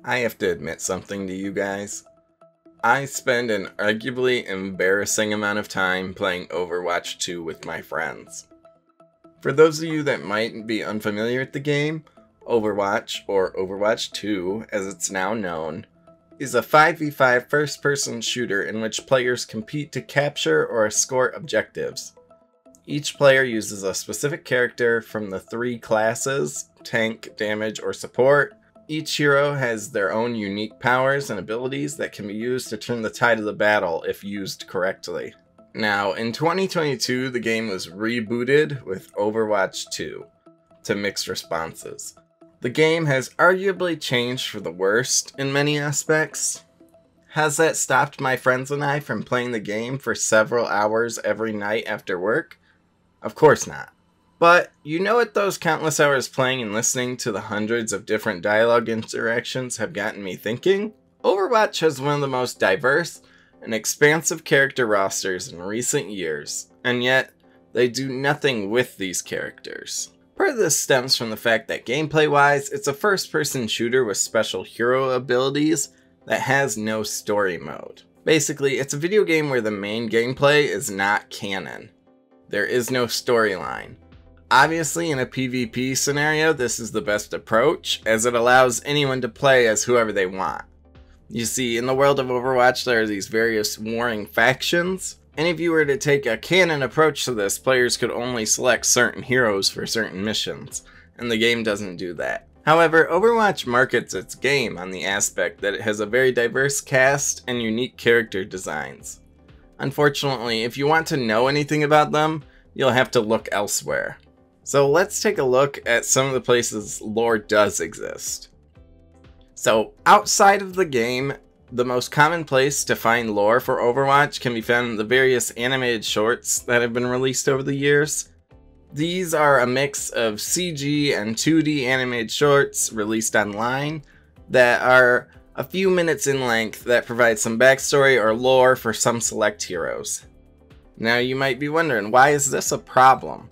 I have to admit something to you guys. I spend an arguably embarrassing amount of time playing Overwatch 2 with my friends. For those of you that might be unfamiliar with the game, Overwatch, or Overwatch 2 as it's now known, is a 5v5 first-person shooter in which players compete to capture or escort objectives. Each player uses a specific character from the three classes, tank, damage, or support. Each hero has their own unique powers and abilities that can be used to turn the tide of the battle if used correctly. Now, in 2022, the game was rebooted with Overwatch 2 to mixed responses. The game has arguably changed for the worst in many aspects. Has that stopped my friends and I from playing the game for several hours every night after work? Of course not. But you know what those countless hours playing and listening to the hundreds of different dialogue interactions have gotten me thinking? Overwatch has one of the most diverse and expansive character rosters in recent years, and yet they do nothing with these characters. Part of this stems from the fact that gameplay-wise, it's a first-person shooter with special hero abilities that has no story mode. Basically, it's a video game where the main gameplay is not canon. There is no storyline. Obviously, in a PvP scenario, this is the best approach, as it allows anyone to play as whoever they want. You see, in the world of Overwatch, there are these various warring factions, and if you were to take a canon approach to this, players could only select certain heroes for certain missions, and the game doesn't do that. However, Overwatch markets its game on the aspect that it has a very diverse cast and unique character designs. Unfortunately, if you want to know anything about them, you'll have to look elsewhere. So let's take a look at some of the places lore does exist. So outside of the game, the most common place to find lore for Overwatch can be found in the various animated shorts that have been released over the years. These are a mix of CG and 2D animated shorts released online that are a few minutes in length that provide some backstory or lore for some select heroes. Now you might be wondering, why is this a problem?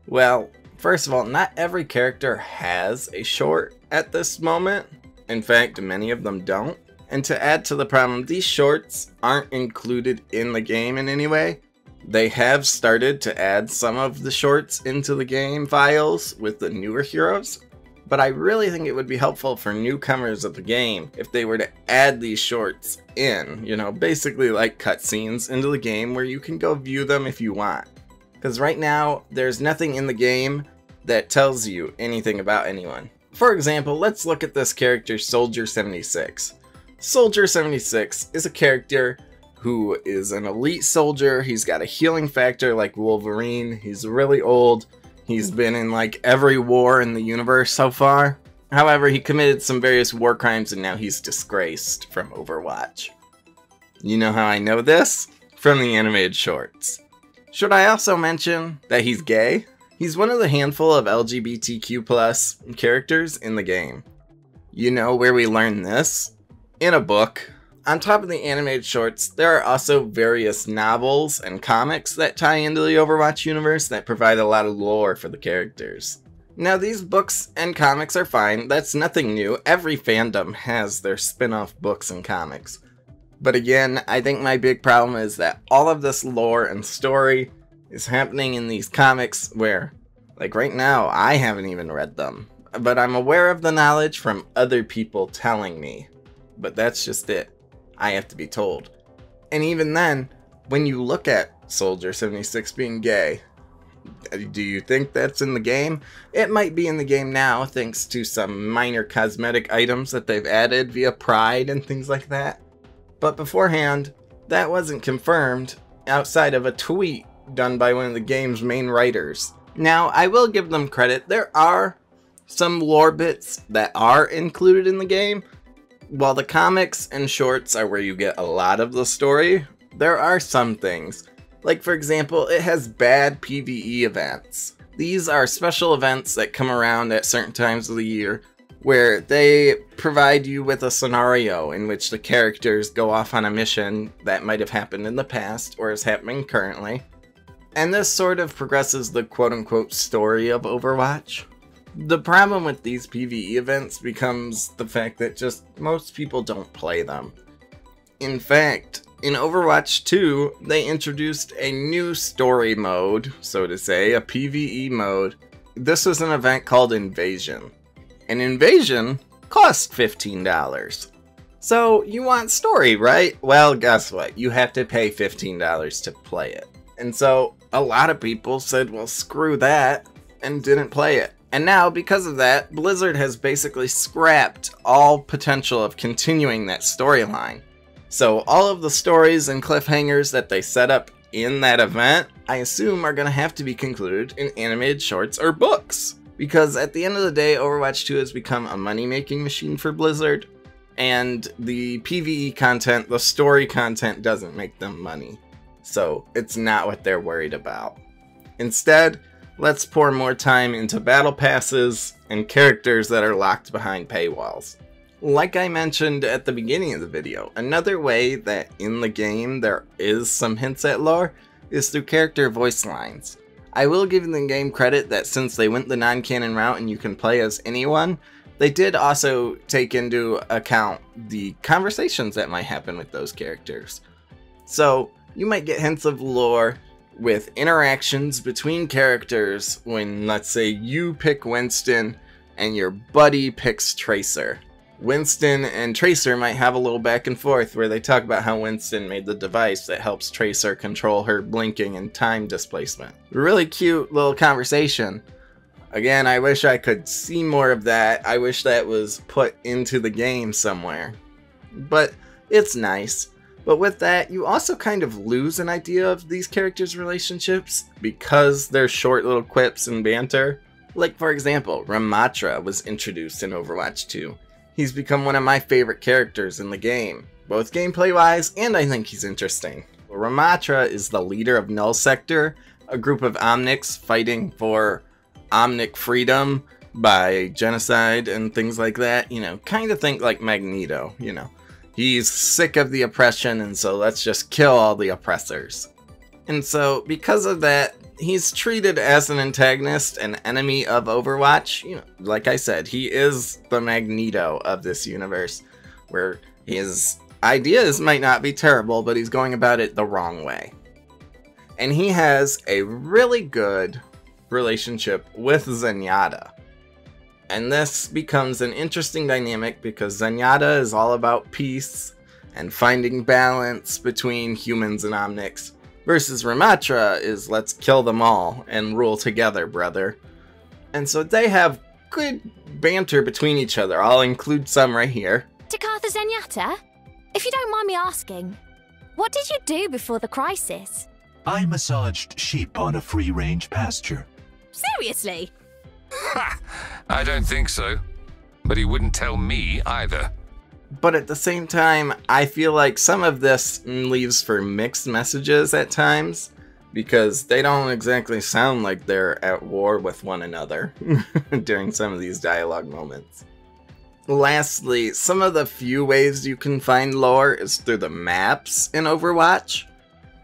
Well, first of all, not every character has a short at this moment. In fact, many of them don't. And to add to the problem, these shorts aren't included in the game in any way. They have started to add some of the shorts into the game files with the newer heroes, but I really think it would be helpful for newcomers of the game if they were to add these shorts in, basically like cutscenes into the game where you can go view them if you want. Because right now, there's nothing in the game that tells you anything about anyone. For example, let's look at this character, Soldier 76. Soldier 76 is a character who is an elite soldier. He's got a healing factor like Wolverine. He's really old. He's been in like every war in the universe so far. However, he committed some various war crimes and now he's disgraced from Overwatch. You know how I know this? From the animated shorts. Should I also mention that he's gay? He's one of the handful of LGBTQ+ characters in the game. You know where we learn this? In a book. On top of the animated shorts, there are also various novels and comics that tie into the Overwatch universe that provide a lot of lore for the characters. Now these books and comics are fine, that's nothing new. Every fandom has their spin-off books and comics. But again, I think my big problem is that all of this lore and story is happening in these comics where, like right now, I haven't even read them. But I'm aware of the knowledge from other people telling me. But that's just it. I have to be told. And even then, when you look at Soldier 76 being gay, do you think that's in the game? It might be in the game now, thanks to some minor cosmetic items that they've added via Pride and things like that. But beforehand, that wasn't confirmed outside of a tweet done by one of the game's main writers. Now, I will give them credit. There are some lore bits that are included in the game. While the comics and shorts are where you get a lot of the story, there are some things. Like for example, it has bad PvE events. These are special events that come around at certain times of the year where they provide you with a scenario in which the characters go off on a mission that might have happened in the past or is happening currently. And this sort of progresses the quote-unquote story of Overwatch. The problem with these PvE events becomes the fact that just most people don't play them. In fact, in Overwatch 2, they introduced a new story mode, so to say, a PvE mode. This was an event called Invasion. An Invasion cost $15. So, you want story, right? Well, guess what? You have to pay $15 to play it. And so, a lot of people said, well, screw that, and didn't play it. And now, because of that, Blizzard has basically scrapped all potential of continuing that storyline. So all of the stories and cliffhangers that they set up in that event, I assume are going to have to be concluded in animated shorts or books. Because at the end of the day, Overwatch 2 has become a money-making machine for Blizzard, and the PvE content, the story content, doesn't make them money. So it's not what they're worried about. Instead, let's pour more time into battle passes and characters that are locked behind paywalls. Like I mentioned at the beginning of the video, another way that in the game there is some hints at lore is through character voice lines. I will give the game credit that since they went the non-canon route and you can play as anyone, they did also take into account the conversations that might happen with those characters. So you might get hints of lore with interactions between characters when, let's say, you pick Winston and your buddy picks Tracer. Winston and Tracer might have a little back and forth where they talk about how Winston made the device that helps Tracer control her blinking and time displacement. Really cute little conversation. Again, I wish I could see more of that. I wish that was put into the game somewhere. But it's nice. But with that, you also kind of lose an idea of these characters' relationships because they're short little quips and banter. Like, for example, Ramatra was introduced in Overwatch 2. He's become one of my favorite characters in the game, both gameplay-wise, and I think he's interesting. Ramatra is the leader of Null Sector, a group of Omnics fighting for Omnic freedom by genocide and things like that. You know, kind of think like Magneto, you know. He's sick of the oppression, and so let's just kill all the oppressors. And so, because of that, he's treated as an antagonist, an enemy of Overwatch. You know, like I said, he is the Magneto of this universe, where his ideas might not be terrible, but he's going about it the wrong way. And he has a really good relationship with Zenyatta. And this becomes an interesting dynamic because Zenyatta is all about peace and finding balance between humans and Omnics. Versus Ramatra is let's kill them all and rule together, brother. And so they have good banter between each other. I'll include some right here. Takatha Zenyatta, if you don't mind me asking, what did you do before the crisis? I massaged sheep on a free-range pasture. Seriously? Ha! I don't think so. But he wouldn't tell me either. But at the same time, I feel like some of this leaves for mixed messages at times, because they don't exactly sound like they're at war with one another during some of these dialogue moments. Lastly, some of the few ways you can find lore is through the maps in Overwatch.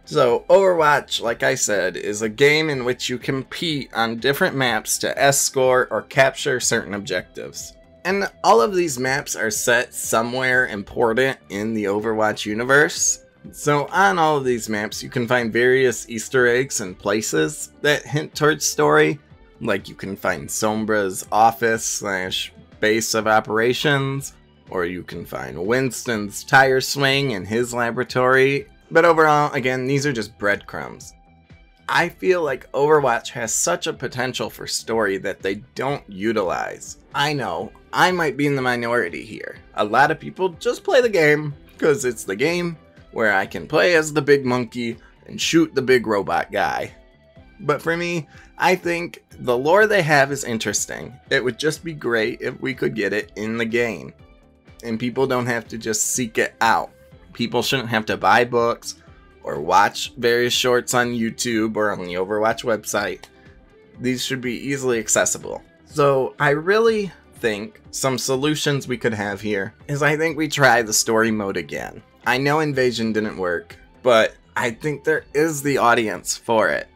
So Overwatch, like I said, is a game in which you compete on different maps to escort or capture certain objectives. And all of these maps are set somewhere important in the Overwatch universe. So on all of these maps, you can find various Easter eggs and places that hint towards story. Like you can find Sombra's office / base of operations, or you can find Winston's tire swing in his laboratory. But overall, again, these are just breadcrumbs. I feel like Overwatch has such a potential for story that they don't utilize. I know, I might be in the minority here. A lot of people just play the game because it's the game where I can play as the big monkey and shoot the big robot guy. But for me, I think the lore they have is interesting. It would just be great if we could get it in the game. And people don't have to just seek it out. People shouldn't have to buy books or watch various shorts on YouTube or on the Overwatch website. These should be easily accessible. So I really think some solutions we could have here is I think we try the story mode again. I know Invasion didn't work, but I think there is the audience for it.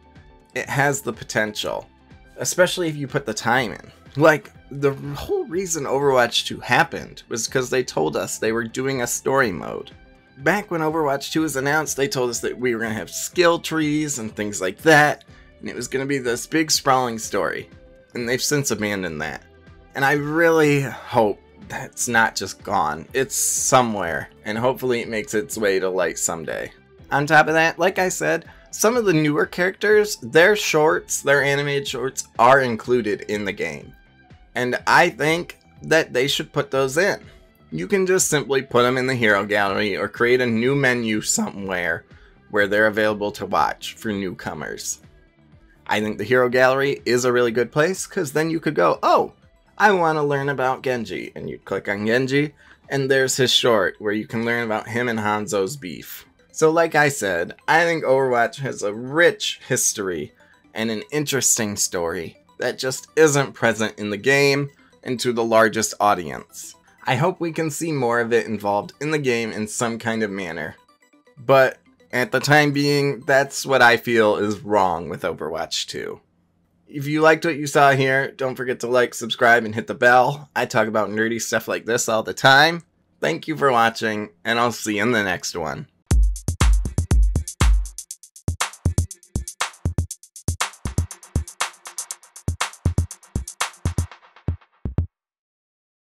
It has the potential, especially if you put the time in. Like, the whole reason Overwatch 2 happened was because they told us they were doing a story mode. Back when Overwatch 2 was announced, they told us that we were going to have skill trees and things like that, and it was going to be this big sprawling story. And they've since abandoned that. And I really hope that's not just gone. It's somewhere, and hopefully it makes its way to light someday. On top of that, like I said, some of the newer characters, their shorts, their animated shorts, are included in the game. And I think that they should put those in. You can just simply put them in the hero gallery or create a new menu somewhere where they're available to watch for newcomers. I think the hero gallery is a really good place because then you could go, oh, I want to learn about Genji. And you click on Genji and there's his short where you can learn about him and Hanzo's beef. So like I said, I think Overwatch has a rich history and an interesting story that just isn't present in the game and to the largest audience. I hope we can see more of it involved in the game in some kind of manner. But at the time being, that's what I feel is wrong with Overwatch 2. If you liked what you saw here, don't forget to like, subscribe, and hit the bell. I talk about nerdy stuff like this all the time. Thank you for watching, and I'll see you in the next one.